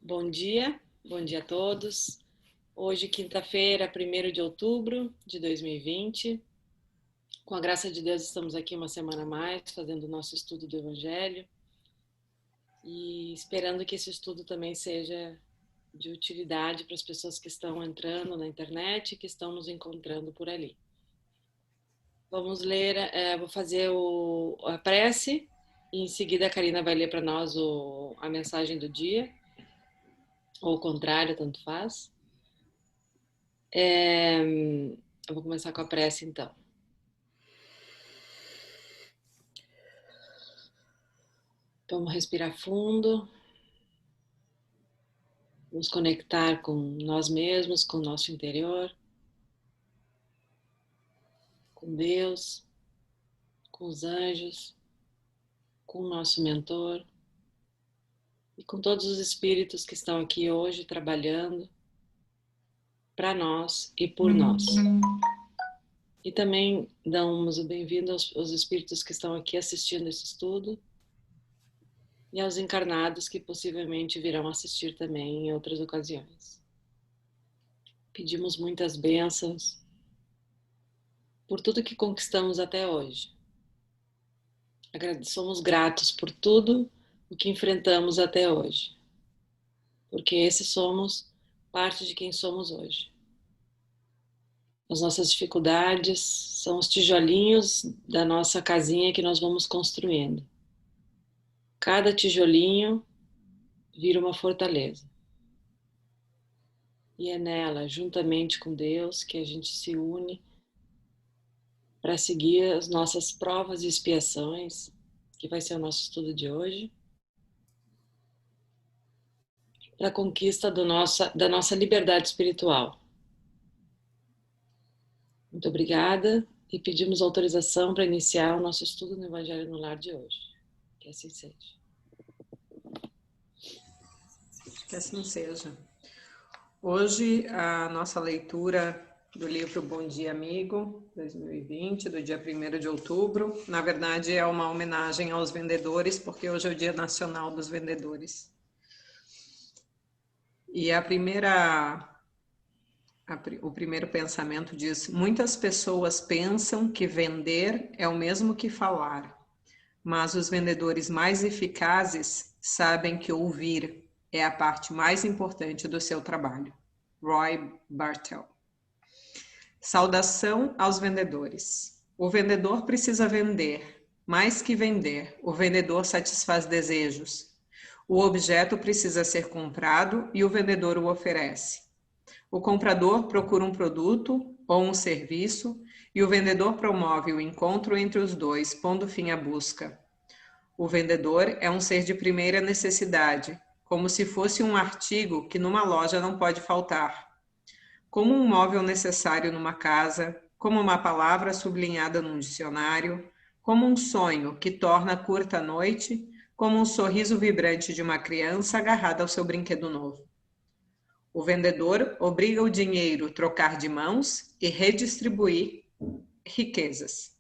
Bom dia a todos. Hoje, quinta-feira, 1º de outubro de 2020. Com a graça de Deus, estamos aqui uma semana a mais, fazendo o nosso estudo do Evangelho e esperando que esse estudo também seja de utilidade para as pessoas que estão entrando na internet e que estão nos encontrando por ali. Vamos ler, vou fazer a prece e em seguida a Karina vai ler para nós a mensagem do dia, ou o contrário, tanto faz. Eu vou começar com a prece, então. Vamos respirar fundo, nos conectar com nós mesmos, com o nosso interior, com Deus, com os anjos, com o nosso mentor e com todos os espíritos que estão aqui hoje trabalhando para nós e por nós. E também damos o bem-vindo aos espíritos que estão aqui assistindo esse estudo e aos encarnados que possivelmente virão assistir também em outras ocasiões. Pedimos muitas bênçãos por tudo que conquistamos até hoje. Somos gratos por tudo o que enfrentamos até hoje, porque esses somos parte de quem somos hoje. As nossas dificuldades são os tijolinhos da nossa casinha que nós vamos construindo. Cada tijolinho vira uma fortaleza. E é nela, juntamente com Deus, que a gente se une para seguir as nossas provas e expiações, que vai ser o nosso estudo de hoje, para a conquista da nossa liberdade espiritual. Muito obrigada e pedimos autorização para iniciar o nosso estudo no Evangelho no Lar de hoje. Que assim seja. Que assim seja. Hoje a nossa leitura do livro Bom Dia Amigo, 2020, do dia 1º de outubro, na verdade é uma homenagem aos vendedores, porque hoje é o Dia Nacional dos Vendedores. E o primeiro pensamento diz: muitas pessoas pensam que vender é o mesmo que falar, mas os vendedores mais eficazes sabem que ouvir é a parte mais importante do seu trabalho. Roy Bartel. Saudação aos vendedores. O vendedor precisa vender. Mais que vender, o vendedor satisfaz desejos. O objeto precisa ser comprado e o vendedor o oferece. O comprador procura um produto ou um serviço e o vendedor promove o encontro entre os dois, pondo fim à busca. O vendedor é um ser de primeira necessidade, como se fosse um artigo que numa loja não pode faltar. Como um móvel necessário numa casa, como uma palavra sublinhada num dicionário, como um sonho que torna curta a noite, como um sorriso vibrante de uma criança agarrada ao seu brinquedo novo. O vendedor obriga o dinheiro a trocar de mãos e redistribuir riquezas.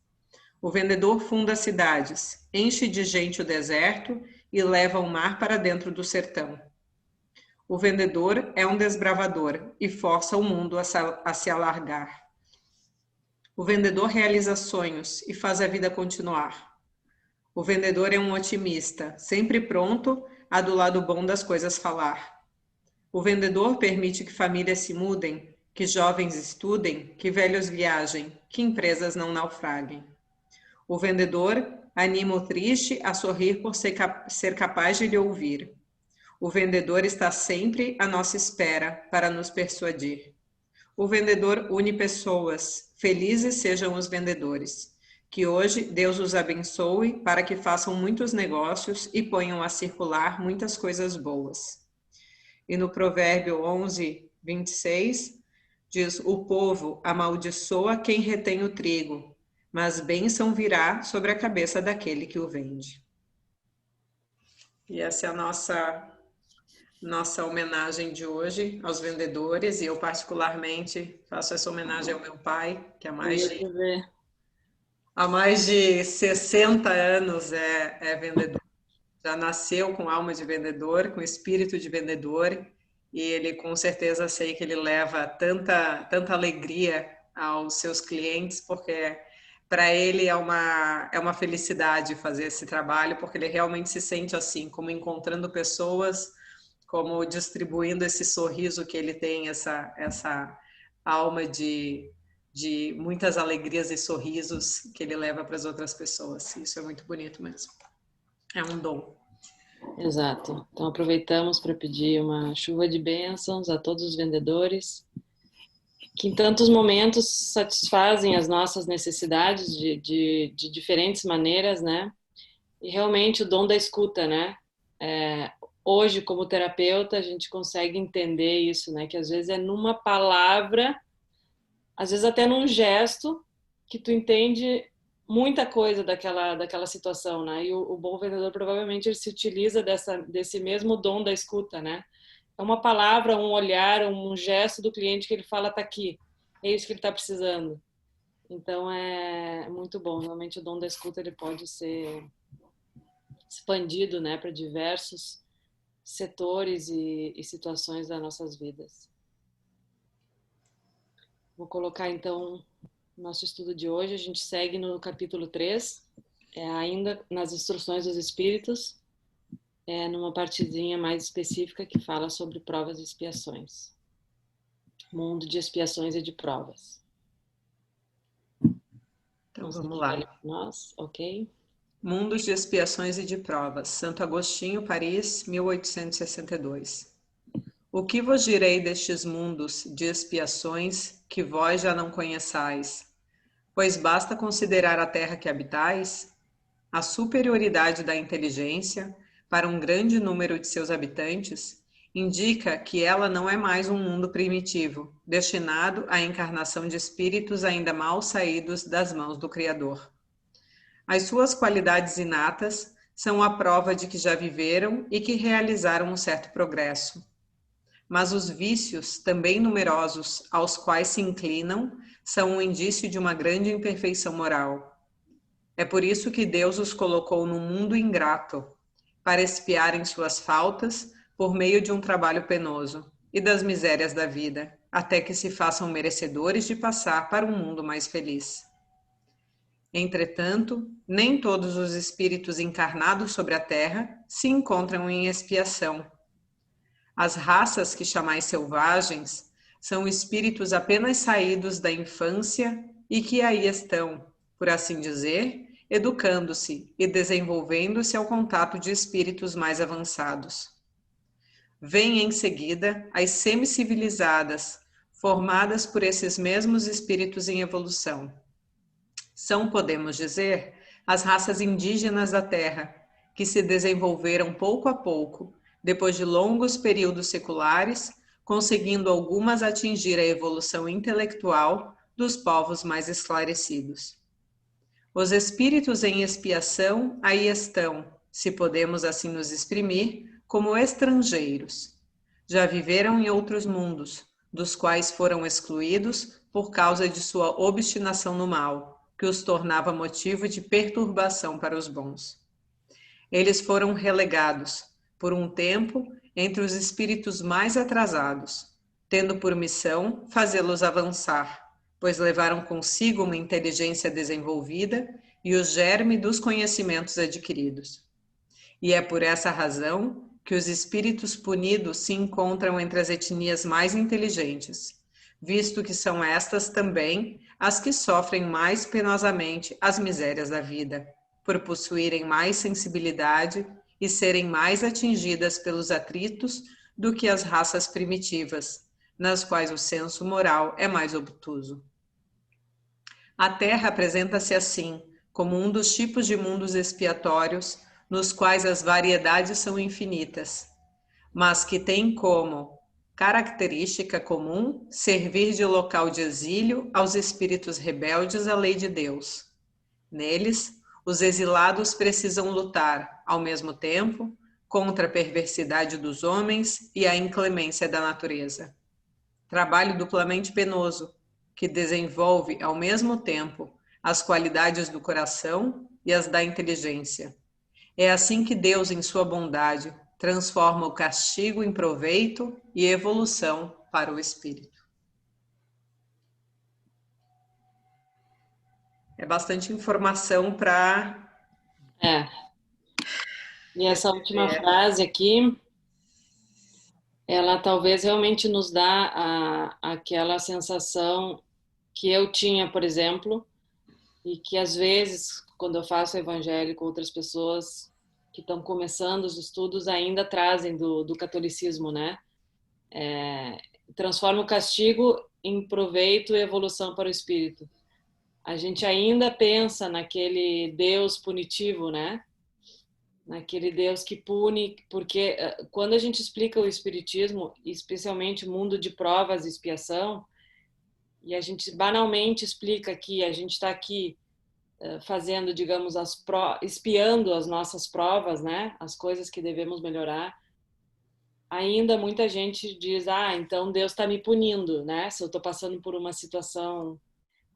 O vendedor funda cidades, enche de gente o deserto e leva o mar para dentro do sertão. O vendedor é um desbravador e força o mundo a se alargar. O vendedor realiza sonhos e faz a vida continuar. O vendedor é um otimista, sempre pronto a do lado bom das coisas falar. O vendedor permite que famílias se mudem, que jovens estudem, que velhos viajem, que empresas não naufraguem. O vendedor anima o triste a sorrir por ser capaz de lhe ouvir. O vendedor está sempre à nossa espera para nos persuadir. O vendedor une pessoas, felizes sejam os vendedores. Que hoje Deus os abençoe para que façam muitos negócios e ponham a circular muitas coisas boas. E no provérbio 11, 26, diz: o povo amaldiçoa quem retém o trigo, mas bênção virá sobre a cabeça daquele que o vende. E essa é a nossa homenagem de hoje aos vendedores, e eu particularmente faço essa homenagem ao meu pai, que há mais de 60 anos é vendedor. já nasceu com alma de vendedor, com espírito de vendedor, e ele com certeza sei que ele leva tanta alegria aos seus clientes, porque para ele é uma felicidade fazer esse trabalho, porque ele realmente se sente assim, como encontrando pessoas, como distribuindo esse sorriso que ele tem, essa alma de muitas alegrias e sorrisos que ele leva para as outras pessoas. Isso é muito bonito mesmo. É um dom. Exato. Então aproveitamos para pedir uma chuva de bênçãos a todos os vendedores que em tantos momentos satisfazem as nossas necessidades de diferentes maneiras, né? E realmente o dom da escuta, né? Hoje, como terapeuta, a gente consegue entender isso, né? Que às vezes é numa palavra, às vezes até num gesto, que tu entende muita coisa daquela situação, né? E o bom vendedor provavelmente ele se utiliza desse mesmo dom da escuta, né? É uma palavra, um olhar, um gesto do cliente que ele fala, tá aqui, é isso que ele está precisando. Então é muito bom. Realmente o dom da escuta ele pode ser expandido, né, para diversos setores e situações das nossas vidas. Vou colocar então nosso estudo de hoje. A gente segue no capítulo 3, ainda nas instruções dos espíritos, numa partezinha mais específica que fala sobre provas e expiações. Mundo de expiações e de provas. Então vamos lá. Nós, ok? Mundos de expiações e de provas. Santo Agostinho, Paris, 1862. O que vos direi destes mundos de expiações que vós já não conheçais? Pois basta considerar a terra que habitais, a superioridade da inteligência para um grande número de seus habitantes indica que ela não é mais um mundo primitivo, destinado à encarnação de espíritos ainda mal saídos das mãos do Criador. As suas qualidades inatas são a prova de que já viveram e que realizaram um certo progresso. Mas os vícios, também numerosos, aos quais se inclinam, são um indício de uma grande imperfeição moral. É por isso que Deus os colocou num mundo ingrato, para expiarem suas faltas por meio de um trabalho penoso e das misérias da vida, até que se façam merecedores de passar para um mundo mais feliz. Entretanto, nem todos os espíritos encarnados sobre a terra se encontram em expiação. As raças que chamais selvagens são espíritos apenas saídos da infância e que aí estão, por assim dizer, educando-se e desenvolvendo-se ao contato de espíritos mais avançados. Vêm em seguida as semicivilizadas, formadas por esses mesmos espíritos em evolução. São, podemos dizer, as raças indígenas da Terra, que se desenvolveram pouco a pouco, depois de longos períodos seculares, conseguindo algumas atingir a evolução intelectual dos povos mais esclarecidos. Os espíritos em expiação aí estão, se podemos assim nos exprimir, como estrangeiros. Já viveram em outros mundos, dos quais foram excluídos por causa de sua obstinação no mal, que os tornava motivo de perturbação para os bons. Eles foram relegados, por um tempo, entre os espíritos mais atrasados, tendo por missão fazê-los avançar, pois levaram consigo uma inteligência desenvolvida e o germe dos conhecimentos adquiridos. E é por essa razão que os espíritos punidos se encontram entre as etnias mais inteligentes, visto que são estas também as que sofrem mais penosamente as misérias da vida, por possuírem mais sensibilidade e serem mais atingidas pelos atritos do que as raças primitivas, nas quais o senso moral é mais obtuso. A Terra apresenta-se assim, como um dos tipos de mundos expiatórios, nos quais as variedades são infinitas, mas que tem como característica comum servir de local de exílio aos espíritos rebeldes à lei de Deus. Neles, os exilados precisam lutar, ao mesmo tempo, contra a perversidade dos homens e a inclemência da natureza. Trabalho duplamente penoso, que desenvolve, ao mesmo tempo, as qualidades do coração e as da inteligência. É assim que Deus, em sua bondade, transforma o castigo em proveito e evolução para o espírito. É bastante informação para... E essa última frase aqui, ela talvez realmente nos dá aquela sensação que eu tinha, por exemplo, e que às vezes, quando eu faço evangelho com outras pessoas que estão começando os estudos, ainda trazem do catolicismo, né? Transforma o castigo em proveito e evolução para o espírito. A gente ainda pensa naquele Deus punitivo, né? Naquele Deus que pune, porque quando a gente explica o espiritismo, especialmente o mundo de provas e expiação, e a gente banalmente explica que a gente está aqui fazendo, digamos, espiando as nossas provas, né? As coisas que devemos melhorar. Ainda muita gente diz, então Deus está me punindo, né? Se eu estou passando por uma situação,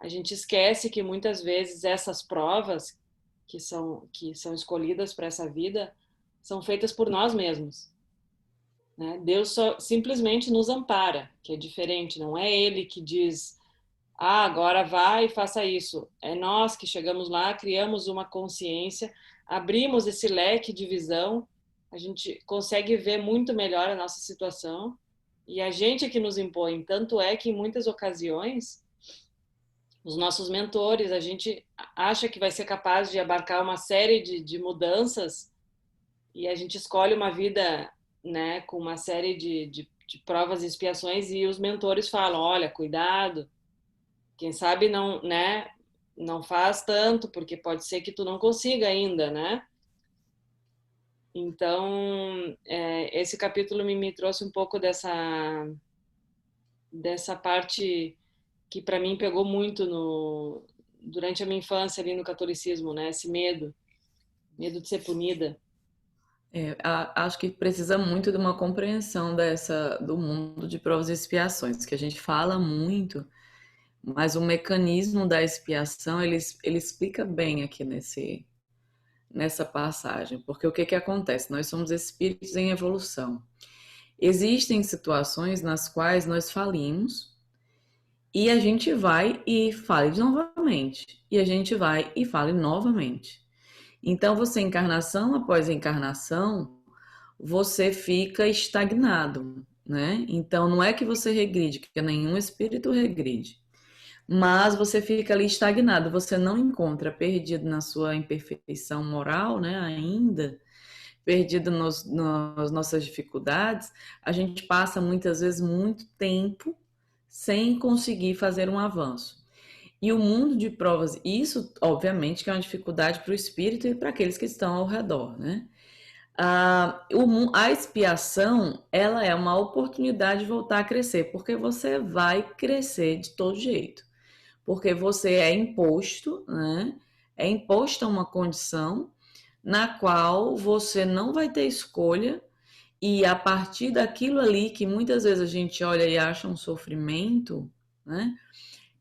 a gente esquece que muitas vezes essas provas que são escolhidas para essa vida são feitas por nós mesmos, né? Deus só simplesmente nos ampara, que é diferente. Não é Ele que diz, agora vai e faça isso. É nós que chegamos lá, criamos uma consciência, abrimos esse leque de visão, a gente consegue ver muito melhor a nossa situação e a gente é que nos impõe. Tanto é que em muitas ocasiões os nossos mentores, a gente acha que vai ser capaz de abarcar uma série de mudanças e a gente escolhe uma vida, né, com uma série de provas e expiações e os mentores falam, olha, cuidado, quem sabe não, né, não faz tanto, porque pode ser que tu não consiga ainda, né? Então, esse capítulo me trouxe um pouco dessa parte que para mim pegou muito durante a minha infância ali no catolicismo, né? Esse medo de ser punida. Acho que precisa muito de uma compreensão do mundo de provas e expiações, que a gente fala muito, mas o mecanismo da expiação, ele explica bem aqui nessa passagem, porque o que acontece? Nós somos espíritos em evolução. Existem situações nas quais nós falimos e a gente vai e fale novamente, e a gente vai e fale novamente. Então, você, encarnação após encarnação, você fica estagnado, né? Então, não é que você regride, que nenhum espírito regride, mas você fica ali estagnado, você não encontra, perdido na sua imperfeição moral, né? Ainda, perdido nas nossas dificuldades, a gente passa muitas vezes muito tempo sem conseguir fazer um avanço. E o mundo de provas, isso obviamente que é uma dificuldade para o espírito e para aqueles que estão ao redor, né? A expiação, ela é uma oportunidade de voltar a crescer, porque você vai crescer de todo jeito, porque você é imposto, né? É imposta uma condição na qual você não vai ter escolha e a partir daquilo ali que muitas vezes a gente olha e acha um sofrimento, né?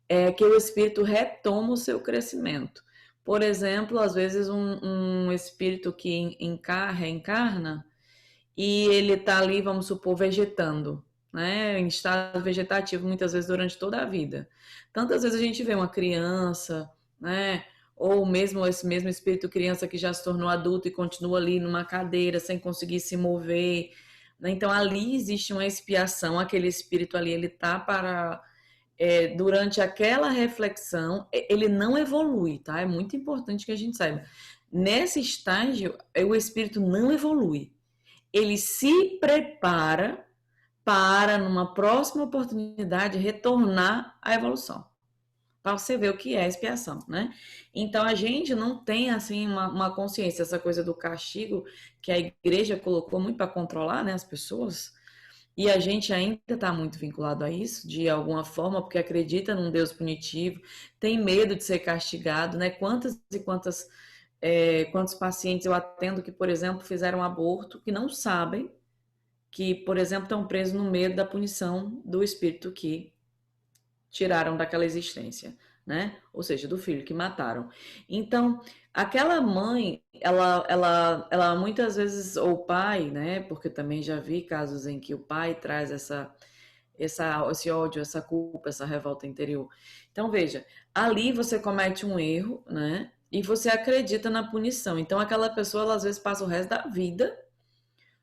É que o espírito retoma o seu crescimento. Por exemplo, às vezes um espírito que reencarna e ele está ali, vamos supor, vegetando, né? Em estado vegetativo, muitas vezes durante toda a vida. Tantas vezes a gente vê uma criança, né? Ou mesmo esse mesmo espírito criança que já se tornou adulto e continua ali numa cadeira sem conseguir se mover, né? Então ali existe uma expiação, aquele espírito ali, ele está para... durante aquela reflexão, ele não evolui, tá? É muito importante que a gente saiba. Nesse estágio, o espírito não evolui. Ele se prepara para, numa próxima oportunidade, retornar à evolução. Para você ver o que é expiação, né? Então, a gente não tem, assim, uma consciência, essa coisa do castigo que a igreja colocou muito para controlar, né, as pessoas. E a gente ainda está muito vinculado a isso, de alguma forma, porque acredita num Deus punitivo, tem medo de ser castigado, né? Quantas e quantos pacientes eu atendo que, por exemplo, fizeram aborto, que não sabem que, por exemplo, estão presos no medo da punição do espírito que tiraram daquela existência, né? Ou seja, do filho que mataram. Então, Aquela mãe, ela muitas vezes, ou o pai, né? Porque também já vi casos em que o pai traz esse ódio, essa culpa, essa revolta interior. Então, veja, ali você comete um erro, né? E você acredita na punição. Então, aquela pessoa, ela, às vezes, passa o resto da vida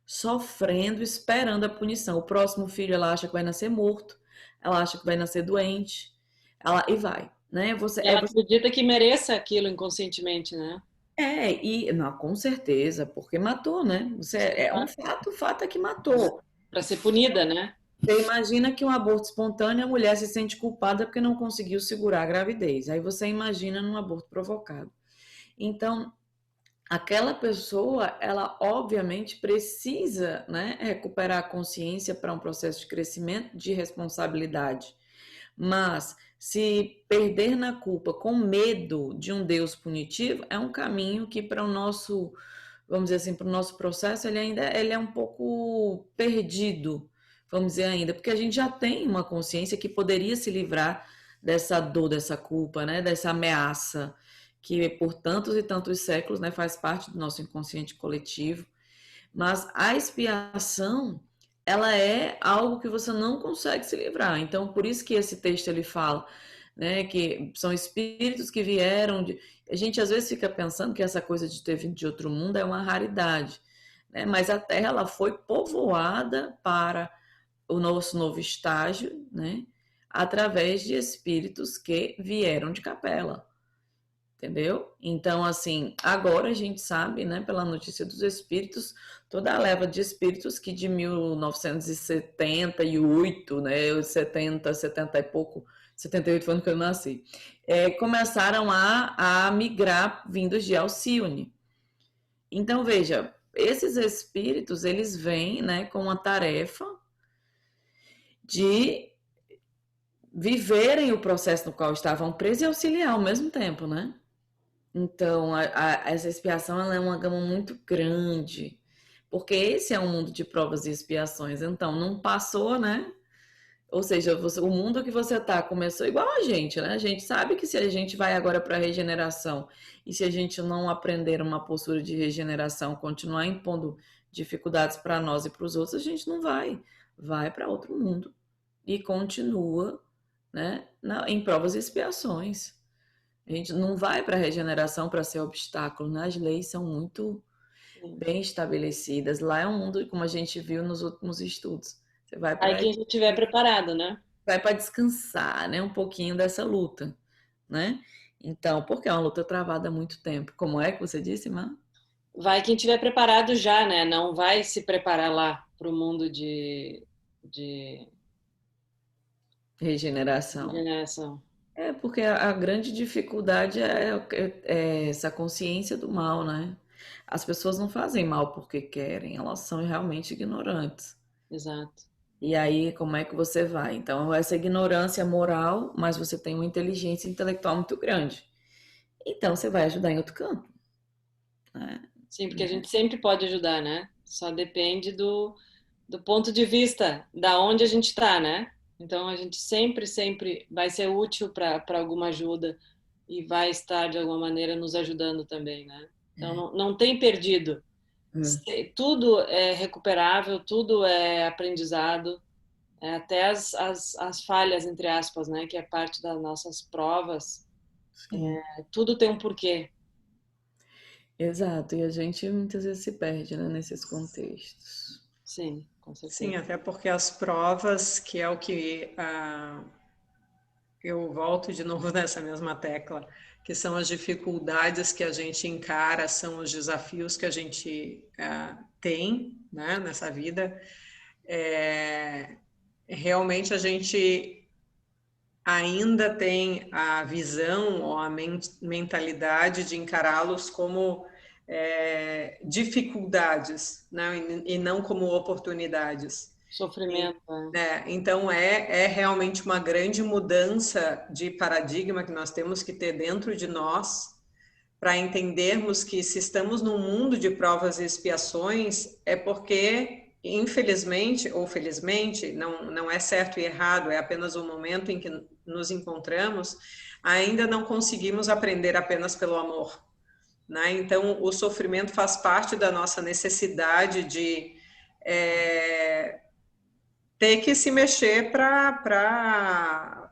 sofrendo, esperando a punição. O próximo filho, ela acha que vai nascer morto, ela acha que vai nascer doente, e vai, né? E ela acredita que mereça aquilo inconscientemente, né? E não, com certeza, porque matou, né? É um fato, o fato é que matou. Para ser punida, né? Você imagina que um aborto espontâneo, a mulher se sente culpada porque não conseguiu segurar a gravidez. Aí você imagina num aborto provocado. Então, aquela pessoa, ela obviamente precisa, né, recuperar a consciência para um processo de crescimento de responsabilidade. Mas se perder na culpa com medo de um Deus punitivo, é um caminho que para o nosso, vamos dizer assim, para o nosso processo, ele é um pouco perdido, vamos dizer ainda, porque a gente já tem uma consciência que poderia se livrar dessa dor, dessa culpa, né, dessa ameaça, que por tantos e tantos séculos, né, faz parte do nosso inconsciente coletivo. Mas a expiação, ela é algo que você não consegue se livrar. Então, por isso que esse texto ele fala, né, que são espíritos que vieram de... A gente às vezes fica pensando que essa coisa de ter vindo de outro mundo é uma raridade, né? Mas a Terra ela foi povoada para o nosso novo estágio, né, através de espíritos que vieram de Capela. Entendeu? Então, assim, agora a gente sabe, né, pela notícia dos espíritos, toda a leva de espíritos que de 1978, né, 70 e pouco, 78 foi ano que eu nasci, começaram a migrar vindos de Alcione. Então, veja, esses espíritos, eles vêm, né, com a tarefa de viverem o processo no qual estavam presos e auxiliar ao mesmo tempo, né? Então, essa expiação ela é uma gama muito grande, porque esse é um mundo de provas e expiações. Então, não passou, né? Ou seja, o mundo que você tá começou igual a gente, né? A gente sabe que se a gente vai agora para a regeneração e se a gente não aprender uma postura de regeneração, continuar impondo dificuldades para nós e para os outros, a gente não vai. Vai para outro mundo e continua, né? Em provas e expiações. A gente não vai para a regeneração para ser obstáculo, né? As leis são muito bem estabelecidas. Lá é um mundo, como a gente viu nos últimos estudos. Você vai Aí para quem estiver preparado, né? vai para descansar, né? Um pouquinho dessa luta, né? Então, porque é uma luta travada há muito tempo. Como é que você disse, Má? Vai quem estiver preparado já, né? Não vai se preparar lá para o mundo de Regeneração. regeneração. É porque a grande dificuldade é essa consciência do mal, né? As pessoas não fazem mal porque querem, elas são realmente ignorantes. Exato. E aí, como é que você vai? Então, essa ignorância moral, mas você tem uma inteligência intelectual muito grande. Então, você vai ajudar em outro campo, né? Sim, porque a gente sempre pode ajudar, né? Só depende do ponto de vista, da onde a gente está, né? Então a gente sempre vai ser útil para alguma ajuda e vai estar de alguma maneira nos ajudando também, né? Então não tem perdido. Tudo é recuperável, tudo é aprendizado, até as falhas, entre aspas, né? Que é parte das nossas provas. Tudo tem um porquê. Exato, e a gente muitas vezes se perde, né, nesses contextos. Sim, com certeza. Sim, até porque as provas, que é o que eu volto de novo nessa mesma tecla, que são as dificuldades que a gente encara, são os desafios que a gente tem, né, nessa vida. Realmente a gente ainda tem a visão ou a mentalidade de encará-los como dificuldades, né, e não como oportunidades. Sofrimento. Então é realmente uma grande mudança de paradigma que nós temos que ter dentro de nós para entendermos que se estamos num mundo de provas e expiações é porque, infelizmente ou felizmente, não é certo e errado, é apenas o momento em que nos encontramos, ainda não conseguimos aprender apenas pelo amor. né? Então, o sofrimento faz parte da nossa necessidade de ter que se mexer para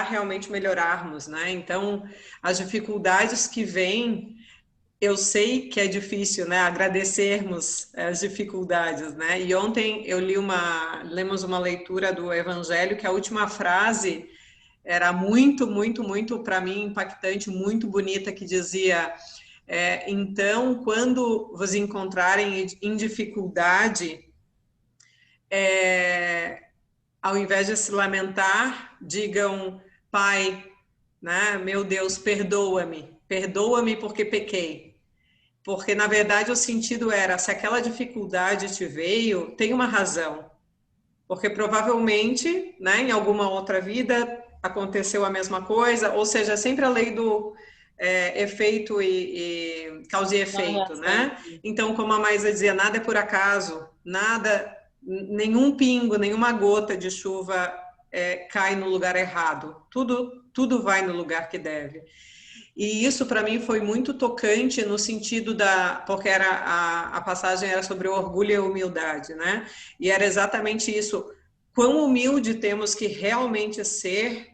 realmente melhorarmos, né? Então, as dificuldades que vêm, eu sei que é difícil, né? Agradecermos as dificuldades, né? E ontem eu lemos uma leitura do Evangelho que a última frase era muito, muito, muito, para mim, impactante, muito bonita, que dizia: então, quando vos encontrarem em dificuldade, ao invés de se lamentar, digam: Pai, né? Meu Deus, perdoa-me, perdoa-me porque pequei. Porque, na verdade, o sentido era, se aquela dificuldade te veio, tem uma razão. Porque provavelmente, né, em alguma outra vida, aconteceu a mesma coisa, ou seja, sempre a lei do efeito e causa e efeito, né? Então, como a Maísa dizia, nada é por acaso, nada, nenhum pingo, nenhuma gota de chuva cai no lugar errado. Tudo vai no lugar que deve. E isso para mim foi muito tocante no sentido porque a passagem era sobre o orgulho e a humildade, né? E era exatamente isso. Quão humilde temos que realmente ser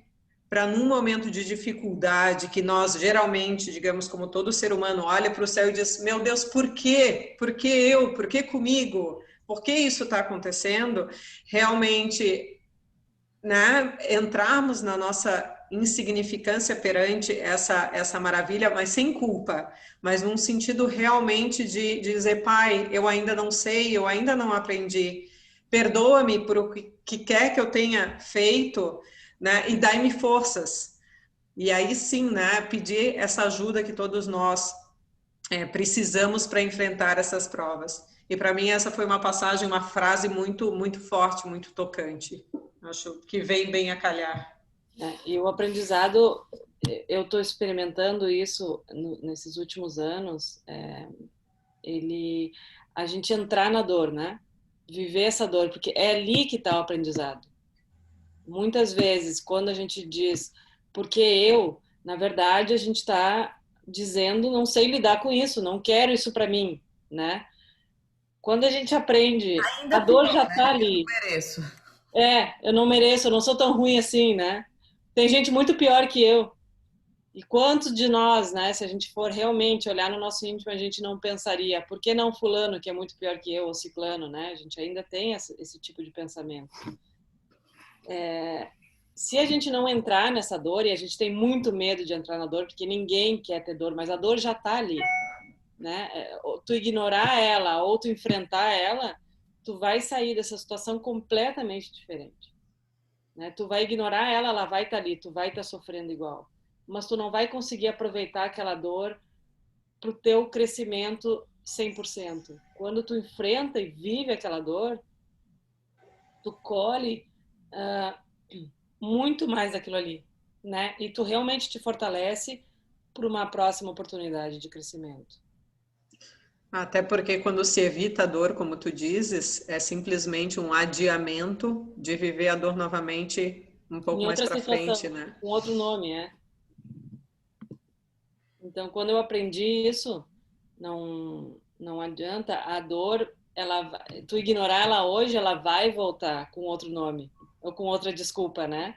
para num momento de dificuldade que nós geralmente, digamos, como todo ser humano, olha para o céu e diz: meu Deus, por quê? Por que eu? Por que comigo? Por que isso está acontecendo? Realmente, né, entrarmos na nossa insignificância perante essa maravilha, mas sem culpa, mas num sentido realmente de dizer: Pai, eu ainda não sei, eu ainda não aprendi, perdoa-me por o que quer que eu tenha feito, né, e dai-me forças. E aí sim, né, pedir essa ajuda que todos nós precisamos para enfrentar essas provas. E para mim essa foi uma passagem, uma frase muito, muito forte, muito tocante. Acho que vem bem a calhar. E o aprendizado, eu estou experimentando isso nesses últimos anos, a gente entrar na dor, né? Viver essa dor, porque é ali que está o aprendizado. Muitas vezes, quando a gente diz, porque eu, na verdade, a gente está dizendo, não sei lidar com isso, não quero isso para mim, né? Quando a gente aprende, a Ainda dor pior, já né? está Eu não ali. mereço. Eu não mereço, eu não sou tão ruim assim, né? Tem gente muito pior que eu. E quantos de nós, né, se a gente for realmente olhar no nosso íntimo, a gente não pensaria, por que não fulano, que é muito pior que eu, ou ciclano, né? A gente ainda tem esse tipo de pensamento. Se a gente não entrar nessa dor, e a gente tem muito medo de entrar na dor, porque ninguém quer ter dor, mas a dor já está ali, né? Tu ignorar ela ou tu enfrentar ela, tu vai sair dessa situação completamente diferente, né? Tu vai ignorar ela, ela vai estar ali, tu vai estar sofrendo igual, mas tu não vai conseguir aproveitar aquela dor para o teu crescimento 100%. Quando tu enfrenta e vive aquela dor, tu colhe muito mais daquilo ali, né? E tu realmente te fortalece para uma próxima oportunidade de crescimento. Até porque quando se evita a dor, como tu dizes, é simplesmente um adiamento de viver a dor novamente um pouco Em mais outra para frente, situação, né? com outro nome, Então, quando eu aprendi isso, não adianta a dor, tu ignorar ela hoje, ela vai voltar com outro nome ou com outra desculpa, né?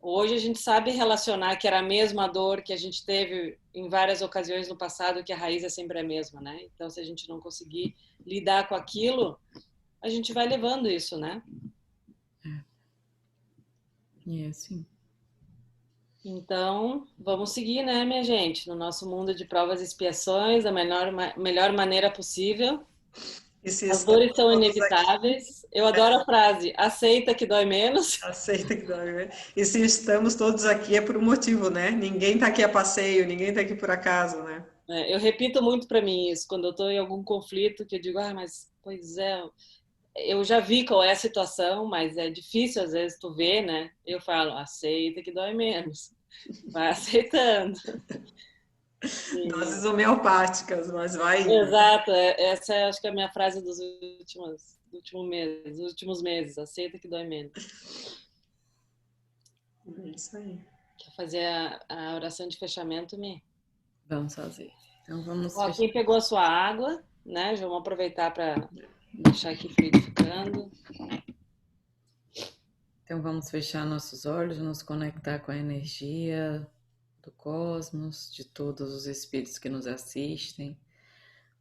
Hoje a gente sabe relacionar que era a mesma dor que a gente teve em várias ocasiões no passado, que a raiz é sempre a mesma, né? Então, se a gente não conseguir lidar com aquilo, a gente vai levando isso, né? É assim. Então, vamos seguir, né, minha gente, no nosso mundo de provas e expiações, da melhor maneira possível. E se As dores estamos são todos aqui, inevitáveis. Eu adoro a frase, aceita que dói menos. aceita que dói, né? E se estamos todos aqui é por um motivo, né? Ninguém está aqui a passeio, ninguém está aqui por acaso, né? Eu repito muito para mim isso, quando eu estou em algum conflito, que eu digo, mas, pois é, eu já vi qual é a situação, mas é difícil às vezes tu ver, né? Eu falo, aceita que dói menos. Vai aceitando. Doses E, homeopáticas, mas vai indo. exato, essa é, acho que é a minha frase dos últimos meses. Aceita que dói menos. É isso aí. Quer fazer a oração de fechamento, Mi? Vamos fazer. Então vamos Ó, fechar. quem pegou a sua água, né? Já vamos aproveitar para deixar aqui fluidificando. Então vamos fechar nossos olhos, nos conectar com a energia do cosmos, de todos os espíritos que nos assistem,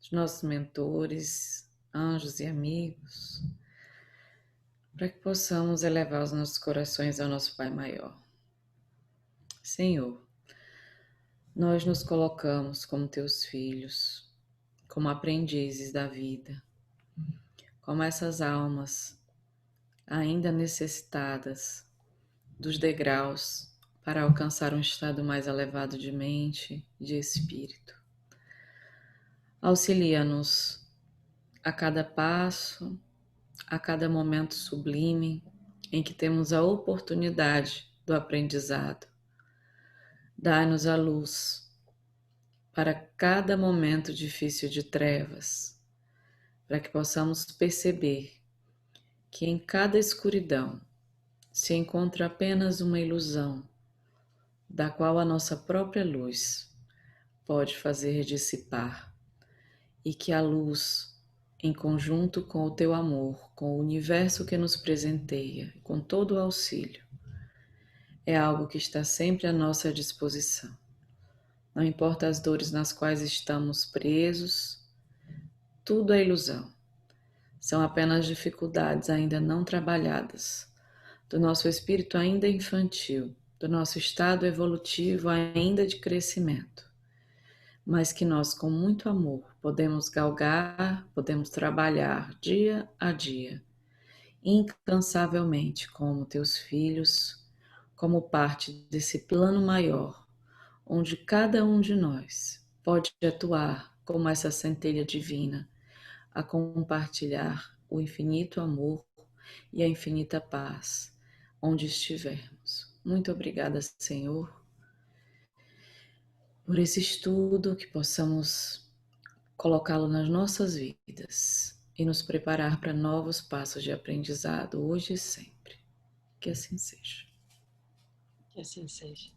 dos nossos mentores, anjos e amigos, para que possamos elevar os nossos corações ao nosso Pai Maior. Senhor, nós nos colocamos como teus filhos, como aprendizes da vida, como essas almas ainda necessitadas dos degraus para alcançar um estado mais elevado de mente e de espírito. Auxilia-nos a cada passo, a cada momento sublime em que temos a oportunidade do aprendizado. Dai-nos a luz para cada momento difícil de trevas, para que possamos perceber que em cada escuridão se encontra apenas uma ilusão, da qual a nossa própria luz pode fazer dissipar, e que a luz, em conjunto com o teu amor, com o universo que nos presenteia, com todo o auxílio, é algo que está sempre à nossa disposição. Não importa as dores nas quais estamos presos, tudo é ilusão. São apenas dificuldades ainda não trabalhadas, do nosso espírito ainda infantil, do nosso estado evolutivo ainda de crescimento, mas que nós, com muito amor, podemos galgar, podemos trabalhar dia a dia, incansavelmente, como teus filhos, como parte desse plano maior, onde cada um de nós pode atuar como essa centelha divina, a compartilhar o infinito amor e a infinita paz, onde estivermos. Muito obrigada, Senhor, por esse estudo, que possamos colocá-lo nas nossas vidas e nos preparar para novos passos de aprendizado hoje e sempre. Que assim seja. Que assim seja.